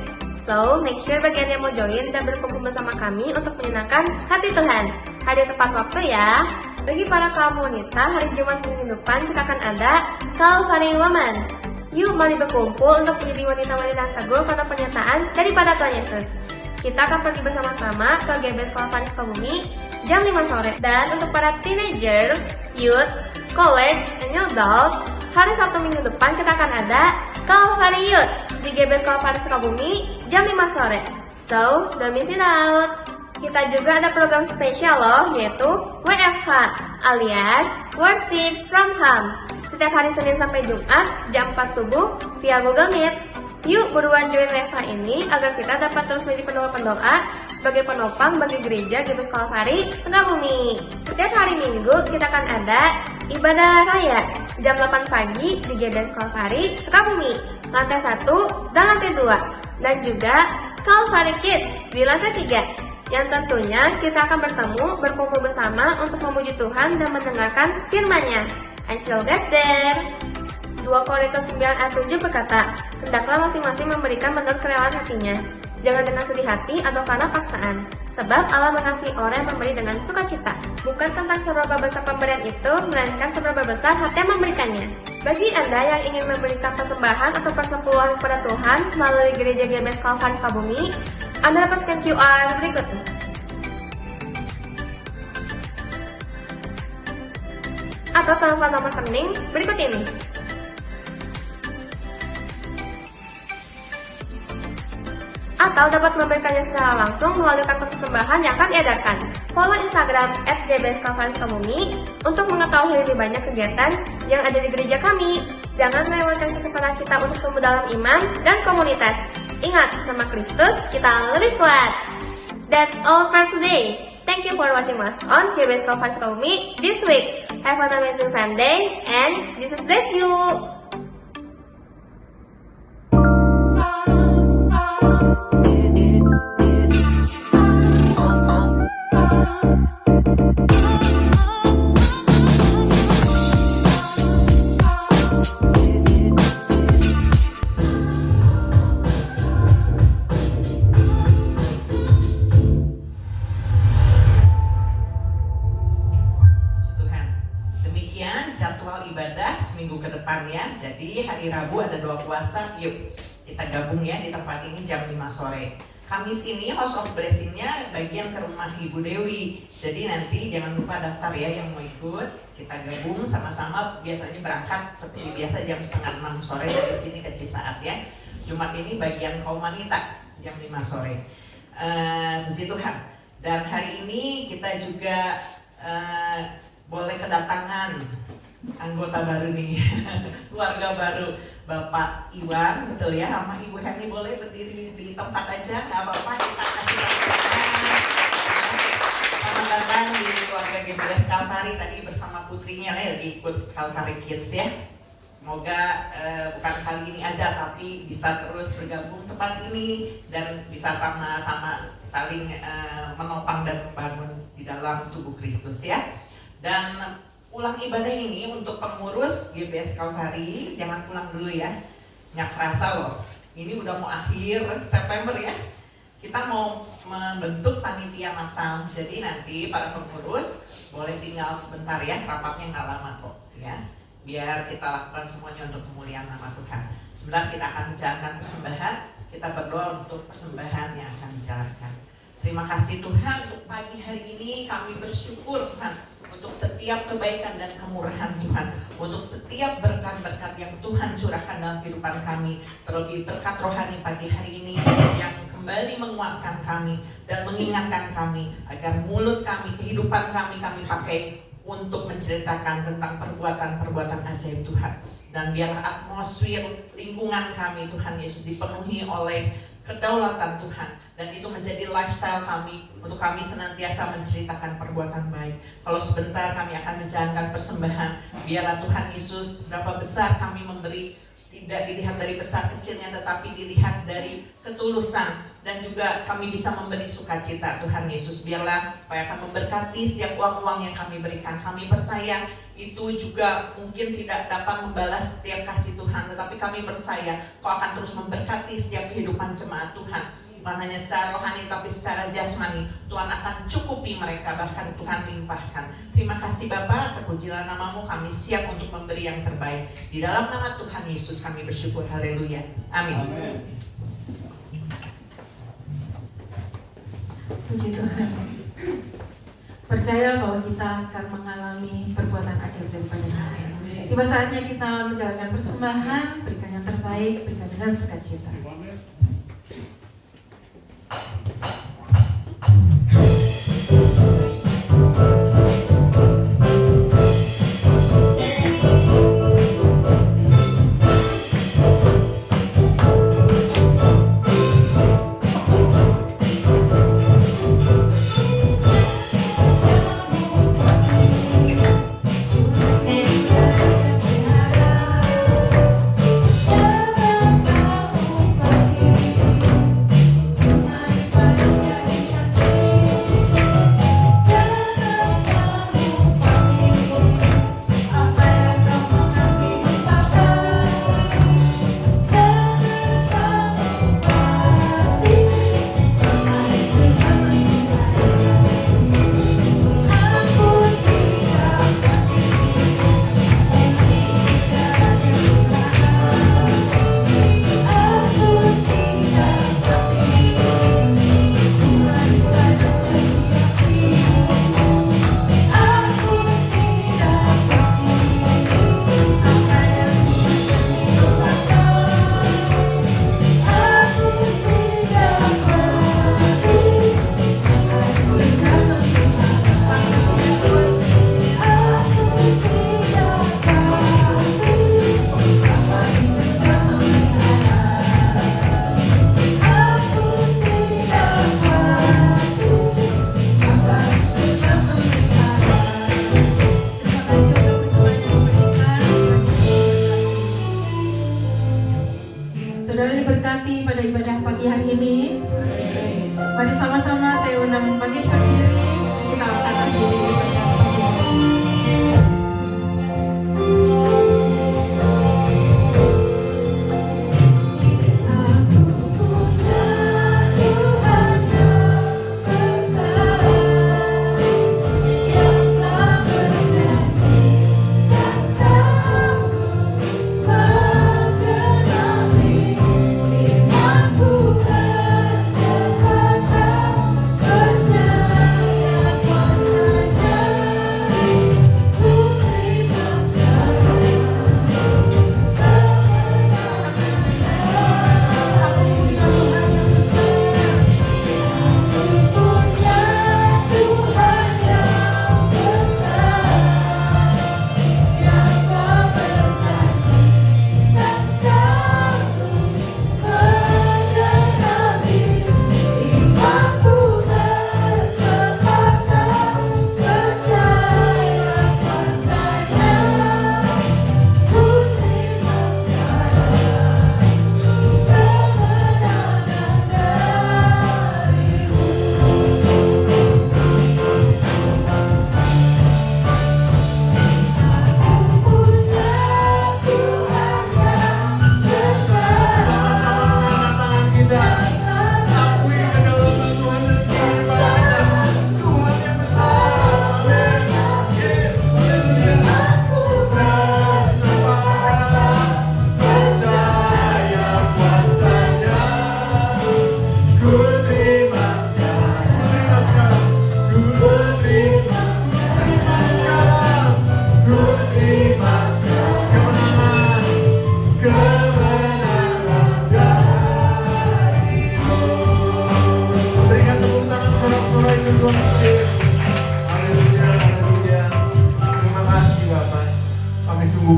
So, make sure bagian yang mau join dan berkumpul bersama kami untuk menyenangkan hati Tuhan. Hadir tepat waktu ya. Bagi para kaum wanita, hari Jumat minggu depan kita akan ada Calvary Woman. Yuk mari berkumpul untuk menjadi wanita-wanita yang teguh karena pernyataan daripada Tuhan Yesus. Kita akan pergi bersama-sama ke GBS Calvary Sukabumi jam 5 sore. Dan untuk para teenagers, youth, college, and young adult, hari Sabtu minggu depan kita akan ada Calvary Youth. di GBS Kalvaris Sukabumi jam 5 sore. So, don't miss it out. Kita juga ada program spesial loh, yaitu WFH alias Worship from Home. Setiap hari Senin sampai Jumat jam 4 subuh via Google Meet. Yuk buruan join WFH ini agar kita dapat terus menjadi pendoa-pendoa sebagai penopang bagi gereja GBS Kalvaris Sukabumi. Setiap hari Minggu kita akan ada ibadah raya jam 8 pagi di GBS Kalvaris Sukabumi, lantai 1 dan lantai 2. Dan juga Kalvari Kids di lantai 3. Yang tentunya kita akan bertemu, berkumpul bersama untuk memuji Tuhan dan mendengarkan firman-Nya. I see you guys there. 2 Korintus 9 ayat 7 berkata, hendaklah masing-masing memberikan menurut kerelaan hatinya, jangan dengan sedih hati atau karena paksaan. Sebab Allah mengasihi orang yang memberi dengan sukacita. Bukan tentang seberapa besar pemberian itu, melainkan seberapa besar hati yang memberikannya. Bagi Anda yang ingin memberikan persembahan atau persepuluhan kepada Tuhan melalui gereja GBS Kalvaris Sukabumi, Anda dapat scan QR berikut nih. Atau telepon nomor rekening berikut ini. Atau dapat memberikannya secara langsung melalui kantor persembahan yang akan diedarkan. Follow Instagram @GBS Kalvaris Sukabumi untuk mengetahui lebih banyak kegiatan yang ada di gereja kami. Jangan lewatkan kesempatan kita untuk tumbuh dalam iman dan komunitas. Ingat, sama Kristus kita lebih kuat. That's all for today. Thank you for watching us on GBS Kalvaris Sukabumi this week. Have an amazing Sunday and Jesus bless you. Jadwal ibadah seminggu ke depan ya. Jadi hari Rabu ada doa puasa. Yuk kita gabung ya di tempat ini jam 5 sore. Kamis ini host of blessing-nya bagian ke rumah Ibu Dewi. Jadi nanti jangan lupa daftar ya yang mau ikut. Kita gabung sama-sama, biasanya berangkat seperti biasa jam 5:30 sore dari sini ke Cisaat ya. Jumat ini bagian kaum wanita jam 5 sore. Puji Tuhan. Dan hari ini kita juga boleh kedatangan anggota baru nih, keluarga baru, Bapak Iwan, betul ya, sama Ibu Heni boleh berdiri di tempat aja, nggak apa-apa, kita kasih selamat datang di keluarga GBS Kalvari tadi bersama putrinya ya, ikut Kalvari Kids ya. Semoga bukan kali ini aja, tapi bisa terus bergabung tempat ini dan bisa sama-sama saling menopang dan membangun di dalam tubuh Kristus ya. Dan ulang ibadah ini untuk pengurus GBS Kalvari, jangan pulang dulu ya, nggak kerasa loh, ini udah mau akhir September ya. Kita mau membentuk panitia Natal, jadi nanti para pengurus boleh tinggal sebentar ya, rapatnya nggak lama kok ya, biar kita lakukan semuanya untuk kemuliaan nama Tuhan. Sebentar kita akan menjalankan persembahan, kita berdoa untuk persembahan yang akan dijalankan. Terima kasih Tuhan untuk pagi hari ini, kami bersyukur Tuhan untuk setiap kebaikan dan kemurahan Tuhan, untuk setiap berkat-berkat yang Tuhan curahkan dalam kehidupan kami, terlebih berkat rohani pagi hari ini yang kembali menguatkan kami dan mengingatkan kami agar mulut kami, kehidupan kami pakai untuk menceritakan tentang perbuatan-perbuatan ajaib Tuhan. Dan biarlah atmosfer lingkungan kami Tuhan Yesus dipenuhi oleh kedaulatan Tuhan, dan itu menjadi lifestyle kami untuk kami senantiasa menceritakan perbuatan baik. Kalau sebentar kami akan menjalankan persembahan, biarlah Tuhan Yesus berapa besar kami memberi tidak dilihat dari besar kecilnya, tetapi dilihat dari ketulusan, dan juga kami bisa memberi sukacita. Tuhan Yesus, biarlah Kau akan memberkati setiap uang-uang yang kami berikan. Kami percaya itu juga mungkin tidak dapat membalas setiap kasih Tuhan, tetapi kami percaya Kau akan terus memberkati setiap kehidupan jemaat Tuhan, bukan hanya secara rohani tapi secara jasmani. Tuhan akan cukupi mereka, bahkan Tuhan limpahkan. Terima kasih Bapa, terpujilah nama-Mu, kami siap untuk memberi yang terbaik. Di dalam nama Tuhan Yesus kami bersyukur, haleluya, amin. Puji Tuhan. Percaya bahwa kita akan mengalami perbuatan ajaib daripada Tuhan. Tiba saatnya kita menjalankan persembahan, berikan yang terbaik baik, berikan dengan sukacita. Saudara diberkati pada ibadah pagi hari ini. Mari sama-sama saya undang bangkit berdiri. Kita akan akhiri ibadah pagi hari ini.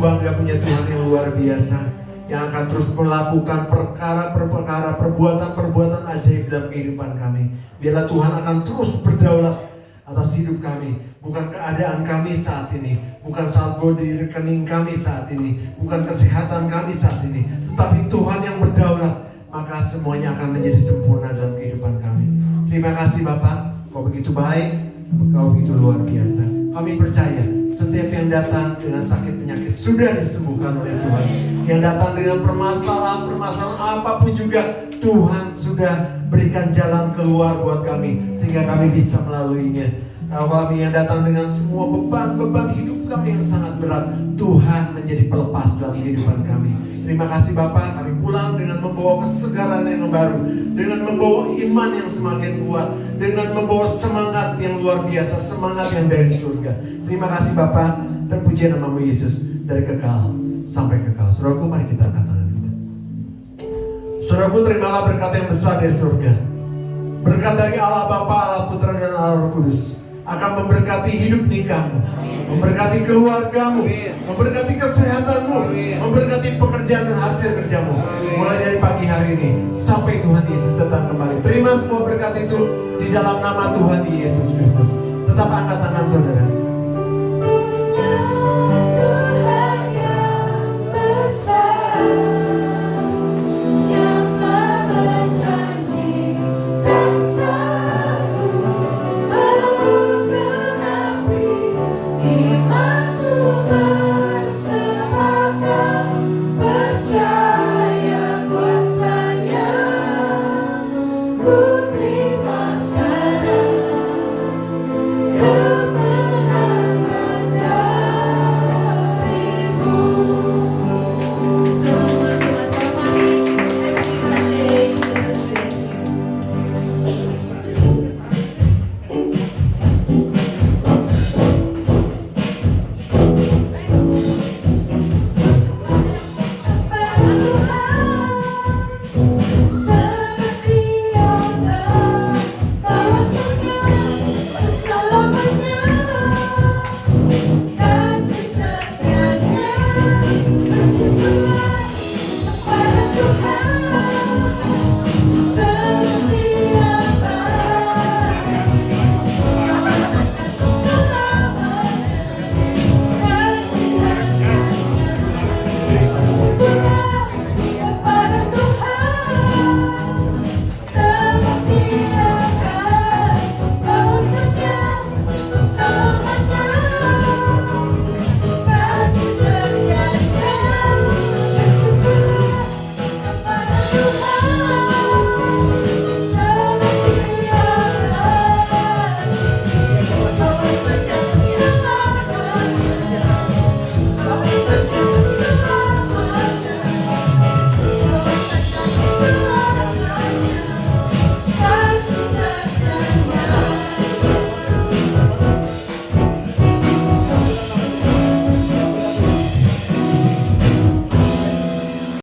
Bangga punya Tuhan yang luar biasa, yang akan terus melakukan perkara-perkara, perbuatan-perbuatan ajaib dalam kehidupan kami. Biarlah Tuhan akan terus berdaulat atas hidup kami. Bukan keadaan kami saat ini, bukan saldo di rekening kami saat ini, bukan kesehatan kami saat ini, tetapi Tuhan yang berdaulat, maka semuanya akan menjadi sempurna dalam kehidupan kami. Terima kasih Bapak, Kau begitu baik, Kau begitu luar biasa. Kami percaya setiap yang datang dengan sakit penyakit sudah disembuhkan oleh Tuhan. Yang datang dengan permasalahan apapun juga, Tuhan sudah berikan jalan keluar buat kami sehingga kami bisa melaluinya. Kami yang datang dengan semua beban-beban hidup kami yang sangat berat, Tuhan menjadi pelepas dalam kehidupan kami. Terima kasih Bapak, kami pulang dengan membawa kesegaran yang baru, dengan membawa iman yang semakin kuat, dengan membawa semangat yang luar biasa, semangat yang dari surga. Terima kasih Bapak, terpuji namamu Yesus, dari kekal sampai kekal. Saudaraku, mari kita angkat tangan kita. Saudaraku, terimalah berkat yang besar dari surga. Berkat dari Allah Bapa, Allah Putra, dan Allah Roh Kudus akan memberkati hidup nikahmu, memberkati keluargamu, memberkati kesehatanmu, memberkati pekerjaan dan hasil kerjamu. Mulai dari pagi hari ini sampai Tuhan Yesus datang kembali. Terima semua berkat itu di dalam nama Tuhan Yesus Kristus. Tetap angkat tangan saudara.